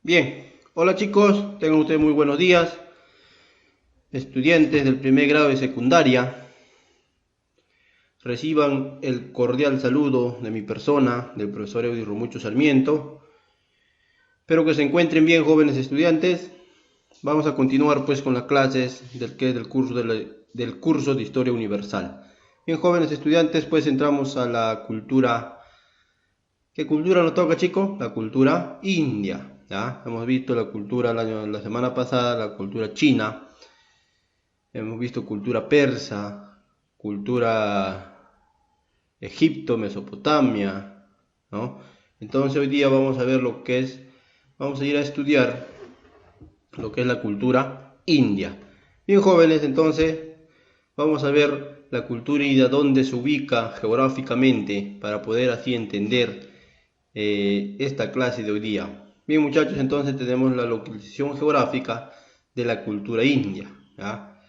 Bien, hola chicos, tengan ustedes muy buenos días, estudiantes del primer grado de secundaria. Reciban el cordial saludo de mi persona, del profesor Eudy Romucho Sarmiento. Espero que se encuentren bien, jóvenes estudiantes. Vamos a continuar pues con las clases del curso del curso de Historia Universal. Bien, jóvenes estudiantes, pues entramos a la cultura. ¿Qué cultura nos toca, chicos? La cultura india. ¿Ya? Hemos visto la cultura la semana pasada, la cultura china. Hemos visto cultura persa, cultura Egipto, Mesopotamia, ¿no? Entonces hoy día vamos a ver vamos a ir a estudiar lo que es la cultura india. Bien, jóvenes, entonces vamos a ver la cultura india, dónde se ubica geográficamente para poder así entender esta clase de hoy día. Bien, muchachos, entonces tenemos la localización geográfica de la cultura india, ¿ya?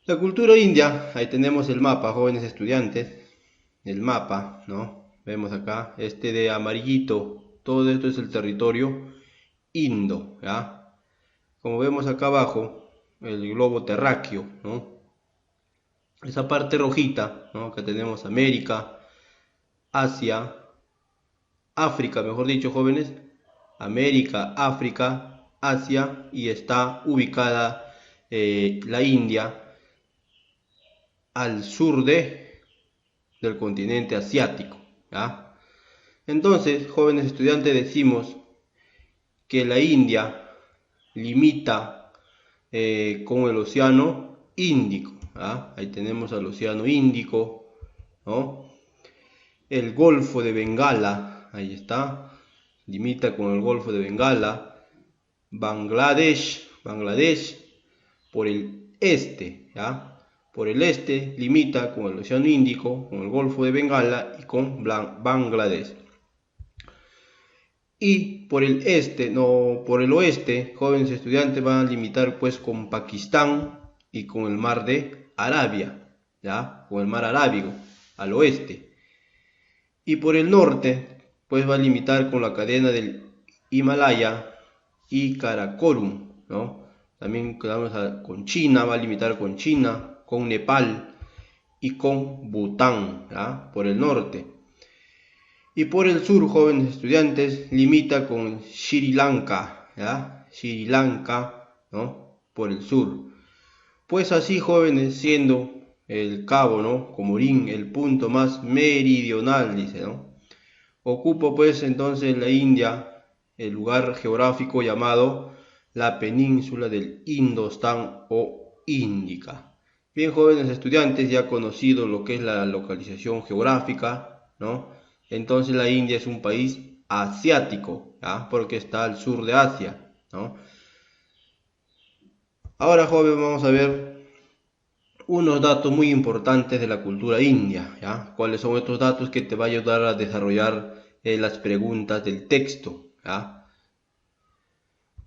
La cultura india, ahí tenemos el mapa, jóvenes estudiantes, el mapa, ¿no? Vemos acá, este de amarillito, todo esto es el territorio indo, ¿ya? Como vemos acá abajo, el globo terráqueo, ¿no? Esa parte rojita, ¿no? Que tenemos América, Asia, África, mejor dicho, jóvenes, América, África, Asia, y está ubicada la India al sur del continente asiático, ¿ya? Entonces, jóvenes estudiantes, decimos que la India limita con el océano Índico, ¿ya? Ahí tenemos al océano Índico, ¿no? El Golfo de Bengala, ahí está, limita con el Golfo de Bengala. Bangladesh por el este, ¿ya? Por el este limita con el océano Índico, con el Golfo de Bengala y con Bangladesh. Y por el este, no, por el oeste, jóvenes estudiantes van a limitar pues con Pakistán y con el mar de Arabia, ¿ya? Con el mar Arábigo al oeste. Y por el norte, pues va a limitar con la cadena del Himalaya y Karakorum, ¿no? También con China, va a limitar con China, con Nepal y con Bután, ¿ya? Por el norte. Y por el sur, jóvenes estudiantes, limita con Sri Lanka, ¿ya? Sri Lanka, ¿no? Por el sur. Pues así, jóvenes, siendo el cabo, ¿no? Comorín, el punto más meridional, dice, ¿no? Ocupa pues entonces la India el lugar geográfico llamado la península del Indostán o Índica. Bien, jóvenes estudiantes, ya conocido lo que es la localización geográfica, ¿no? Entonces la India es un país asiático, ¿ya? Porque está al sur de Asia, ¿no? Ahora, jóvenes, vamos a ver unos datos muy importantes de la cultura india, ¿ya? ¿Cuáles son estos datos que te va a ayudar a desarrollar las preguntas del texto, ¿ya?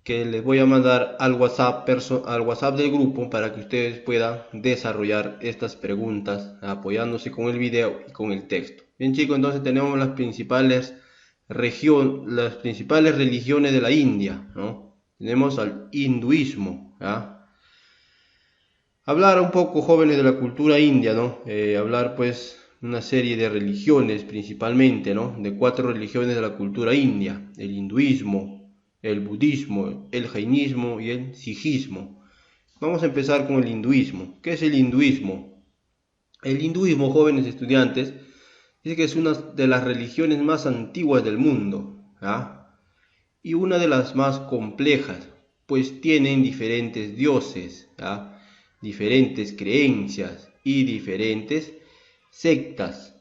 Que les voy a mandar al WhatsApp del grupo para que ustedes puedan desarrollar estas preguntas apoyándose con el video y con el texto. Bien, chicos, entonces tenemos las principales religiones de la India, ¿no? Tenemos al hinduismo, ¿ya? Hablar un poco, jóvenes, de la cultura india, ¿no? Hablar pues una serie de religiones principalmente, ¿no? De 4 religiones de la cultura india: el hinduismo, el budismo, el jainismo y el sijismo. Vamos a empezar con el hinduismo. ¿Qué es el hinduismo? El hinduismo, jóvenes estudiantes, dice que es una de las religiones más antiguas del mundo, ¿ah? Y una de las más complejas, pues tienen diferentes dioses, ¿ah? Diferentes creencias y diferentes sectas.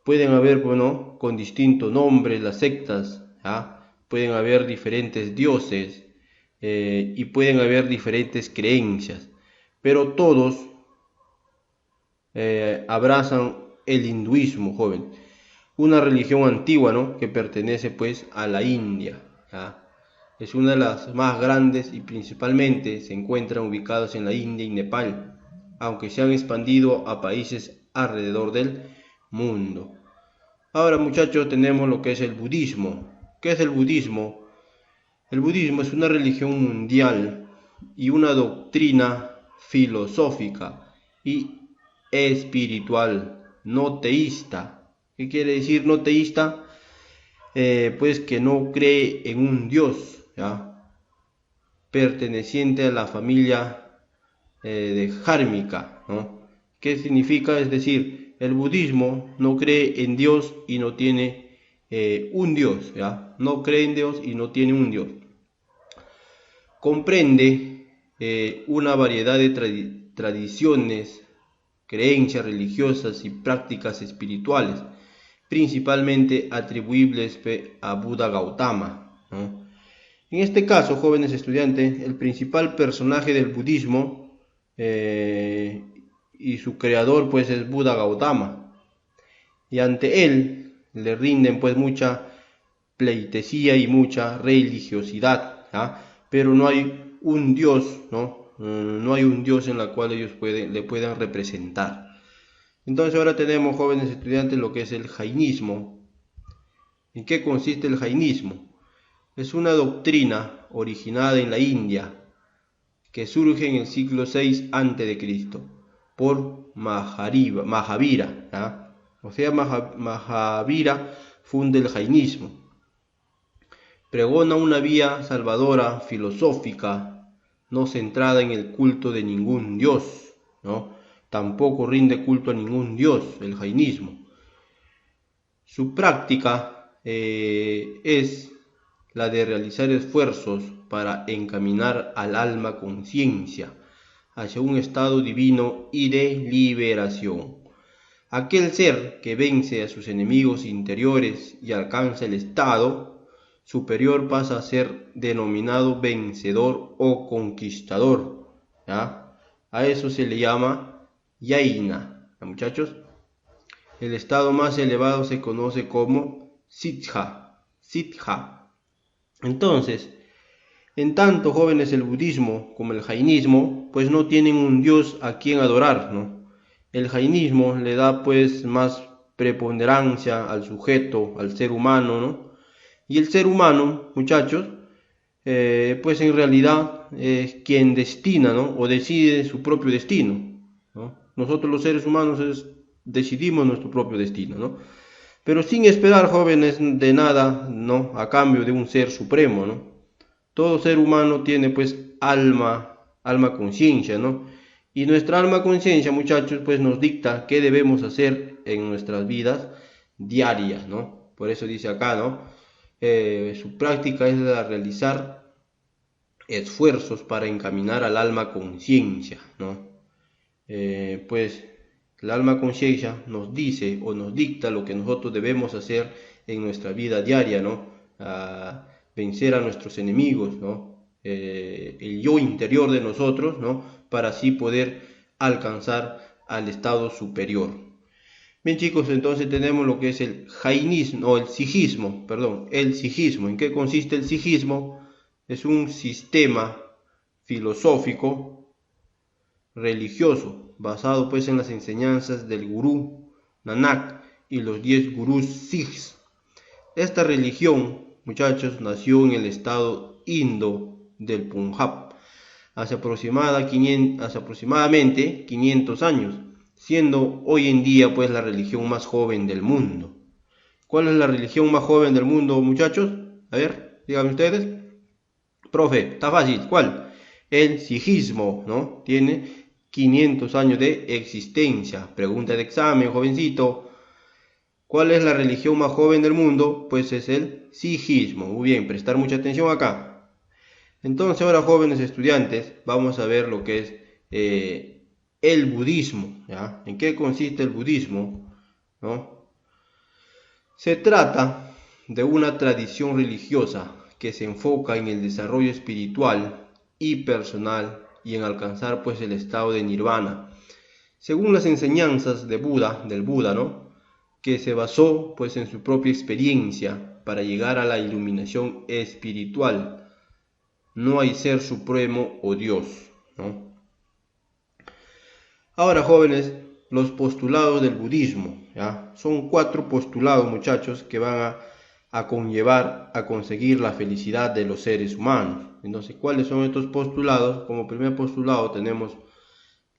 Pueden haber, bueno, con distintos nombres las sectas, ¿ah? Pueden haber diferentes dioses y pueden haber diferentes creencias, pero todos abrazan el hinduismo, joven, una religión antigua, ¿no? Que pertenece pues a la India, ¿ya? Es una de las más grandes y principalmente se encuentran ubicados en la India y Nepal, aunque se han expandido a países alrededor del mundo. Ahora, muchachos, tenemos lo que es el budismo. ¿Qué es el budismo? El budismo es una religión mundial y una doctrina filosófica y espiritual, no teísta. ¿Qué quiere decir no teísta? Pues que no cree en un Dios, ¿ya? Perteneciente a la familia de Dharmika, ¿no? ¿Qué significa? Es decir, el budismo no cree en Dios y no tiene un Dios, ¿ya? No cree en Dios y no tiene un Dios. Comprende una variedad de tradiciones, creencias religiosas y prácticas espirituales, principalmente atribuibles a Buda Gautama, ¿no? En este caso, jóvenes estudiantes, el principal personaje del budismo y su creador pues es Buda Gautama, y ante él le rinden pues mucha pleitesía y mucha religiosidad, ¿ya? Pero no hay un Dios, ¿no? No hay un Dios en la cual ellos le puedan representar. Entonces ahora tenemos, jóvenes estudiantes, lo que es el jainismo. ¿En qué consiste el jainismo? Es una doctrina originada en la India que surge en el siglo VI a.C. por Mahavira, ¿ya? O sea, Mahavira funda el jainismo. Pregona una vía salvadora, filosófica, no centrada en el culto de ningún dios, ¿no? Tampoco rinde culto a ningún dios, el jainismo. Su práctica es la de realizar esfuerzos para encaminar al alma conciencia hacia un estado divino y de liberación. Aquel ser que vence a sus enemigos interiores y alcanza el estado superior pasa a ser denominado vencedor o conquistador, ¿ya? A eso se le llama yaina, ¿ya, muchachos? El estado más elevado se conoce como siddha. Entonces, en tanto, jóvenes, el budismo como el jainismo pues no tienen un dios a quien adorar, ¿no? El jainismo le da pues más preponderancia al sujeto, al ser humano, ¿no? Y el ser humano, muchachos, pues en realidad es quien destina, ¿no? O decide su propio destino, ¿no? Nosotros los seres humanos decidimos nuestro propio destino, ¿no? Pero sin esperar, jóvenes, de nada, ¿no? A cambio de un ser supremo, ¿no? Todo ser humano tiene pues alma conciencia, ¿no? Y nuestra alma conciencia, muchachos, pues nos dicta qué debemos hacer en nuestras vidas diarias, ¿no? Por eso dice acá, ¿no? Su práctica es la de realizar esfuerzos para encaminar al alma conciencia, ¿no? Pues el alma conciencia nos dice o nos dicta lo que nosotros debemos hacer en nuestra vida diaria, ¿no? Vencer a nuestros enemigos, ¿no? El yo interior de nosotros, ¿no? Para así poder alcanzar al estado superior. Bien, chicos, entonces tenemos lo que es el jainismo, o el sijismo, perdón, el sijismo. ¿En qué consiste el sijismo? Es un sistema filosófico religioso basado pues en las enseñanzas del gurú Nanak y los 10 gurús sikhs. Esta religión, muchachos, nació en el estado indo del Punjab hace aproximadamente 500 años, siendo hoy en día pues la religión más joven del mundo. ¿Cuál es la religión más joven del mundo, muchachos? A ver, díganme ustedes. Profe, está fácil, ¿cuál? El sijismo, ¿no? Tiene 500 años de existencia. Pregunta de examen, jovencito. ¿Cuál es la religión más joven del mundo? Pues es el sijismo. Muy bien, prestar mucha atención acá. Entonces ahora, jóvenes estudiantes, vamos a ver lo que es el budismo, ¿ya? ¿En qué consiste el budismo? ¿No? Se trata de una tradición religiosa que se enfoca en el desarrollo espiritual y personal y en alcanzar pues el estado de nirvana, según las enseñanzas del Buda, ¿no? Que se basó pues en su propia experiencia para llegar a la iluminación espiritual. No hay ser supremo o Dios, ¿no? Ahora, jóvenes, los postulados del budismo, ¿ya? Son 4 postulados, muchachos, que van a conllevar a conseguir la felicidad de los seres humanos. Entonces, ¿cuáles son estos postulados? Como primer postulado tenemos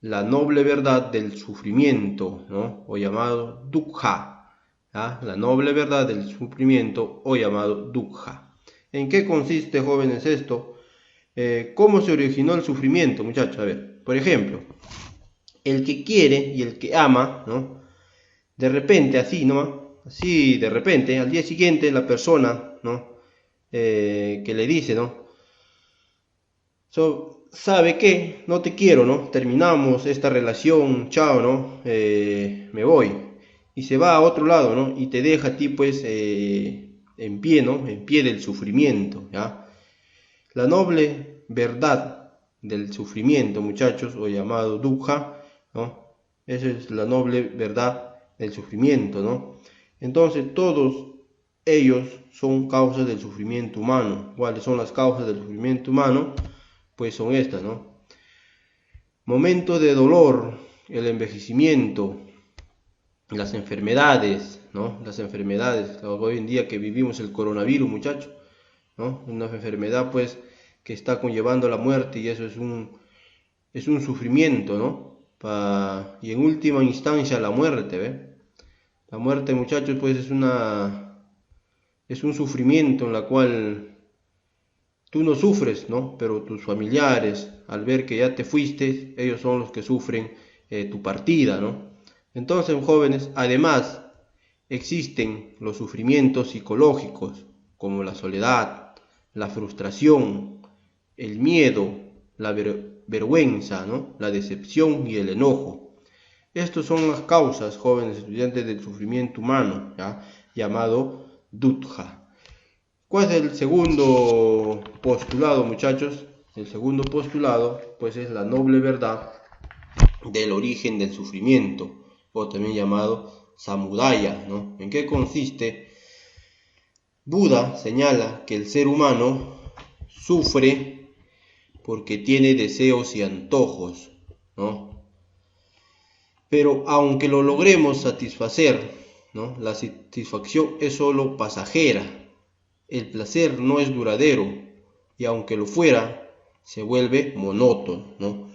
la noble verdad del sufrimiento, ¿no? O llamado dukkha, ¿ah? La noble verdad del sufrimiento o llamado dukkha. ¿En qué consiste, jóvenes, esto? ¿Cómo se originó el sufrimiento, muchachos? A ver, por ejemplo, el que quiere y el que ama, ¿no? De repente, así, ¿no? Así, de repente, al día siguiente, la persona, ¿no? Que le dice, ¿no? ¿Sabe qué? No te quiero, ¿no? Terminamos esta relación, chao, ¿no? Me voy. Y se va a otro lado, ¿no? Y te deja a ti, pues, en pie, ¿no? En pie del sufrimiento, ¿ya? La noble verdad del sufrimiento, muchachos, o llamado dukkha, ¿no? Esa es la noble verdad del sufrimiento, ¿no? Entonces, todos ellos son causas del sufrimiento humano. ¿Cuáles son las causas del sufrimiento humano? Pues son estas, ¿no? Momentos de dolor, el envejecimiento, las enfermedades, ¿no? Las enfermedades, hoy en día que vivimos el coronavirus, muchachos, ¿no? Una enfermedad, pues, que está conllevando la muerte y eso es un sufrimiento, ¿no? Y en última instancia la muerte, ¿ve? La muerte, muchachos, pues es un sufrimiento en la cual tú no sufres, ¿no? Pero tus familiares, al ver que ya te fuiste, ellos son los que sufren tu partida, ¿no? Entonces, jóvenes, además existen los sufrimientos psicológicos, como la soledad, la frustración, el miedo, la vergüenza, ¿no? La decepción y el enojo. Estas son las causas, jóvenes estudiantes, del sufrimiento humano, ¿ya? Llamado dukkha. ¿Cuál es el segundo postulado, muchachos? El segundo postulado, pues, es la noble verdad del origen del sufrimiento, o también llamado samudaya, ¿no? ¿En qué consiste? Buda señala que el ser humano sufre porque tiene deseos y antojos, ¿no? Pero aunque lo logremos satisfacer, ¿no? La satisfacción es solo pasajera. El placer no es duradero y aunque lo fuera, se vuelve monótono, ¿no?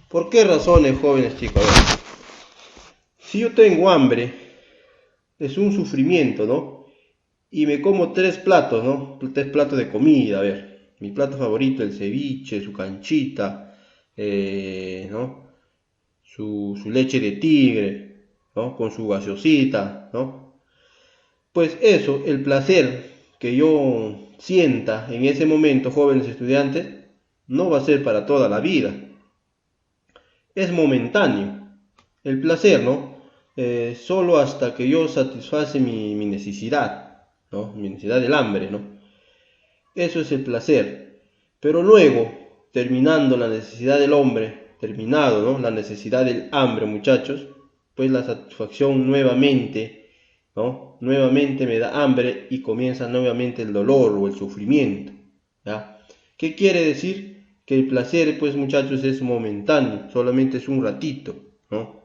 ¿Por qué razones, jóvenes chicos? Si yo tengo hambre, es un sufrimiento, ¿no? Y me como 3 platos, ¿no? 3 platos de comida, a ver. Mi plato favorito, el ceviche, su canchita, ¿no? Su leche de tigre, ¿no? Con su gaseosita, ¿no? Pues eso, el placer que yo sienta en ese momento, jóvenes estudiantes, no va a ser para toda la vida. Es momentáneo. El placer, ¿no? Solo hasta que yo satisface mi necesidad, ¿no? Mi necesidad del hambre, ¿no? Eso es el placer. Pero luego, terminando la necesidad del hombre, terminado, ¿no? La necesidad del hambre, muchachos, pues la satisfacción nuevamente, ¿no? Nuevamente me da hambre y comienza nuevamente el dolor o el sufrimiento, ¿ya? ¿Qué quiere decir? Que el placer, pues, muchachos, es momentáneo, solamente es un ratito, ¿no?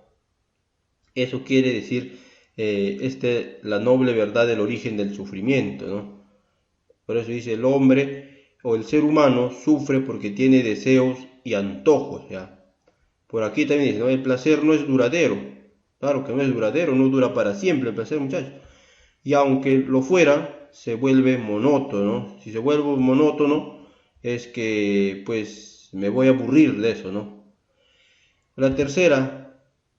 Eso quiere decir la noble verdad del origen del sufrimiento, ¿no? Por eso dice el hombre o el ser humano sufre porque tiene deseos y antojos, ¿ya? Por aquí también dice, ¿no? El placer no es duradero. Claro que no es duradero, no dura para siempre el placer, muchachos. Y aunque lo fuera, se vuelve monótono. Si se vuelve monótono, es que pues me voy a aburrir de eso, ¿no? La tercera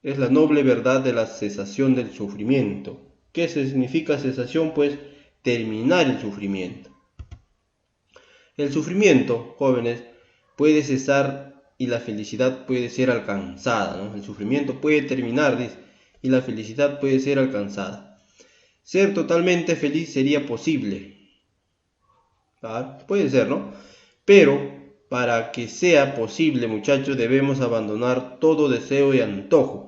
es la noble verdad de la cesación del sufrimiento. ¿Qué significa cesación? Pues terminar el sufrimiento. El sufrimiento, jóvenes, puede cesar y la felicidad puede ser alcanzada, ¿no? El sufrimiento puede terminar, dice, y la felicidad puede ser alcanzada. Ser totalmente feliz sería posible. ¿Ah? Puede ser, ¿no? Pero para que sea posible, muchachos, debemos abandonar todo deseo y antojo.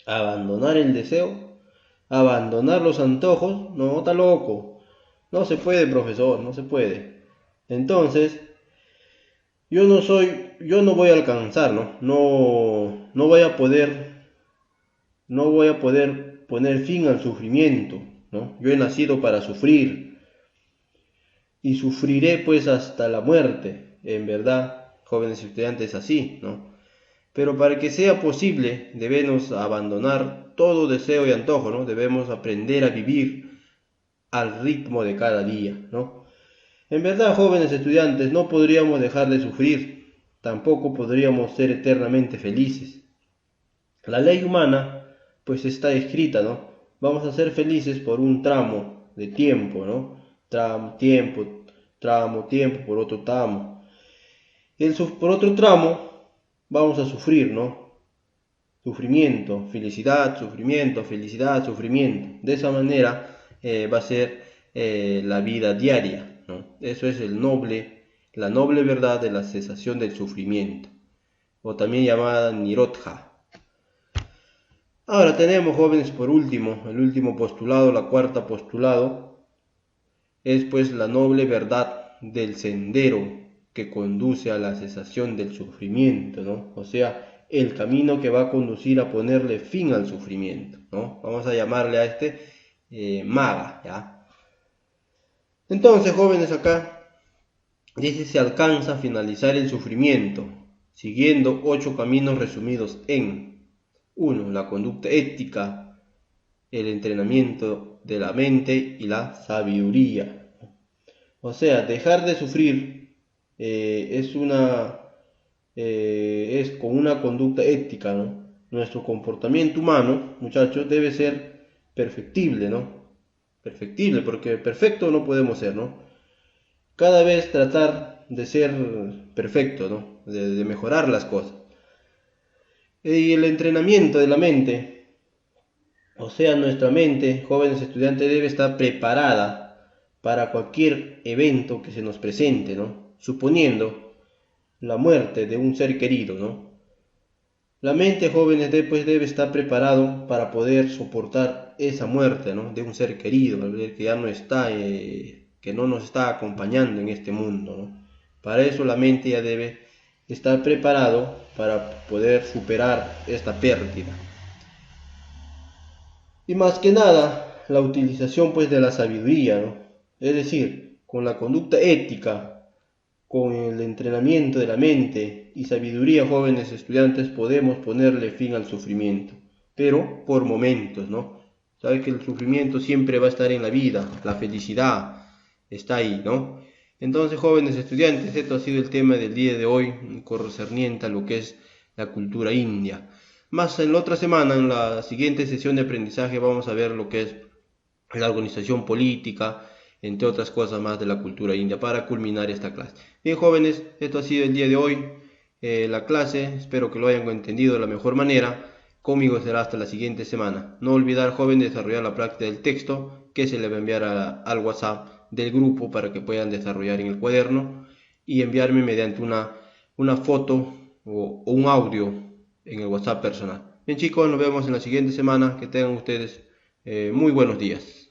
Abandonar el deseo, abandonar los antojos, no, está loco. No se puede, profesor, no se puede. Entonces, yo no voy a alcanzar, ¿no? No voy a poder poner fin al sufrimiento, ¿no? Yo he nacido para sufrir y sufriré pues hasta la muerte. En verdad, jóvenes estudiantes, así, ¿no? Pero para que sea posible, debemos abandonar todo deseo y antojo, ¿no? Debemos aprender a vivir al ritmo de cada día, ¿no? En verdad, jóvenes estudiantes, no podríamos dejar de sufrir, tampoco podríamos ser eternamente felices. La ley humana, pues está escrita, ¿no? Vamos a ser felices por un tramo de tiempo, ¿no? Tiempo, por otro tramo. Por otro tramo, vamos a sufrir, ¿no? Sufrimiento, felicidad, sufrimiento. De esa manera va a ser la vida diaria, ¿no? Eso es la noble verdad de la cesación del sufrimiento, o también llamada Nirodha. Ahora tenemos, jóvenes, por último, el último postulado, la cuarta postulado, es pues la noble verdad del sendero que conduce a la cesación del sufrimiento, ¿no? O sea, el camino que va a conducir a ponerle fin al sufrimiento, ¿no? Vamos a llamarle a este Maga, ¿ya? Entonces, jóvenes, acá dice: se alcanza a finalizar el sufrimiento siguiendo 8 caminos resumidos en 1. La conducta ética, el entrenamiento de la mente y la sabiduría. O sea, dejar de sufrir es con una conducta ética, ¿no? Nuestro comportamiento humano, muchachos, debe ser perfectible, ¿no? Perfectible, porque perfecto no podemos ser, ¿no? Cada vez tratar de ser perfecto, ¿no? De mejorar las cosas. Y el entrenamiento de la mente, o sea, nuestra mente, jóvenes estudiantes, debe estar preparada para cualquier evento que se nos presente, ¿no? Suponiendo la muerte de un ser querido, ¿no? La mente, jóvenes, debe estar preparado para poder soportar esa muerte, ¿no? De un ser querido, que ya no está, que no nos está acompañando en este mundo, ¿no? Para eso la mente ya debe estar preparado para poder superar esta pérdida. Y más que nada, la utilización pues de la sabiduría, ¿no? Es decir, con la conducta ética, con el entrenamiento de la mente y sabiduría, jóvenes estudiantes, podemos ponerle fin al sufrimiento, pero por momentos, ¿no? Sabes que el sufrimiento siempre va a estar en la vida, la felicidad está ahí, ¿no? Entonces, jóvenes estudiantes, esto ha sido el tema del día de hoy, concerniente a lo que es la cultura india. Más en la otra semana, en la siguiente sesión de aprendizaje, vamos a ver lo que es la organización política, entre otras cosas más de la cultura india, para culminar esta clase. Bien, jóvenes, esto ha sido el día de hoy, la clase. Espero que lo hayan entendido de la mejor manera. Conmigo será hasta la siguiente semana. No olvidar, joven, desarrollar la práctica del texto que se le va a enviar al WhatsApp del grupo para que puedan desarrollar en el cuaderno y enviarme mediante una foto o un audio en el WhatsApp personal. Bien, chicos, nos vemos en la siguiente semana. Que tengan ustedes muy buenos días.